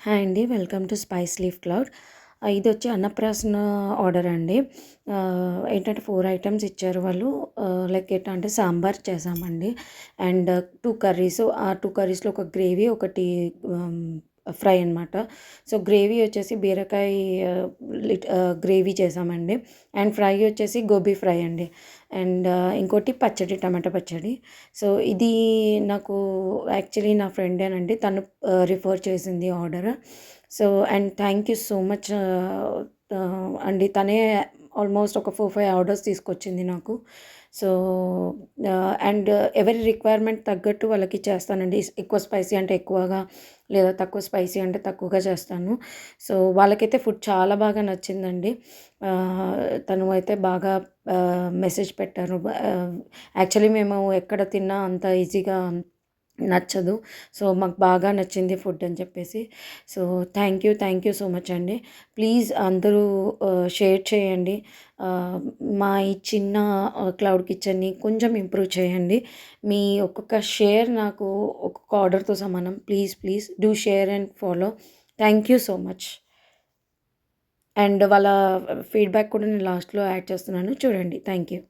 Hi అండి. Welcome to spice leaf cloud. ఇదొచ్చి Annaprasana order అండి. ఏంటంటే 4 ఐటెమ్స్ ఇచ్చారు వాళ్ళు. లైక్ ఎట్లా అంటే సాంబార్ చేసామండి. And 2 curries. ఆ 2 కర్రీస్‌లో ఒక గ్రేవీ, ఒకటి ఆహ్, ఫ్రై అనమాట. సో, గ్రేవీ వచ్చేసి బీరకాయ గ్రేవీ చేసామండి. అండ్ ఫ్రై వచ్చేసి గోబీ ఫ్రై అండి. అండ్ ఇంకోటి పచ్చడి, టమాటా పచ్చడి. సో, ఇది నాకు యాక్చువల్లీ నా ఫ్రెండేనండి. తను రిఫర్ చేసింది order. So, and thank you so much అండి. తనే ఆల్మోస్ట్ ఒక 4, 5 ఆర్డర్స్ తీసుకొచ్చింది నాకు. సో, అండ్ ఎవరి రిక్వైర్మెంట్ తగ్గట్టు వాళ్ళకి చేస్తానండి. ఎక్కువ స్పైసీ అంటే ఎక్కువగా, లేదా తక్కువ స్పైసీ అంటే తక్కువగా చేస్తాను. సో, వాళ్ళకైతే ఫుడ్ చాలా బాగా నచ్చిందండి. తను అయితే బాగా మెసేజ్ పెట్టారు. యాక్చువల్లీ మేము ఎక్కడ తిన్నా అంత ఈజీగా నచ్చదు. సో, మాకు బాగా నచ్చింది ఫుడ్ అని చెప్పేసి. So, thank you so much అండి. ప్లీజ్ అందరూ షేర్ చేయండి. ఆహ్, మా ఈ చిన్న క్లౌడ్ కిచెన్‌ని కొంచెం ఇంప్రూవ్ చేయండి. మీ ఒక్కొక్క షేర్ నాకు ఒక్కొక్క ఆర్డర్‌తో సమానం. Please, please do share and follow. Thank you so much. And వాళ్ళ ఫీడ్‌బ్యాక్ కూడా నేను లాస్ట్‌లో యాడ్ చేస్తున్నాను చూడండి. Thank you.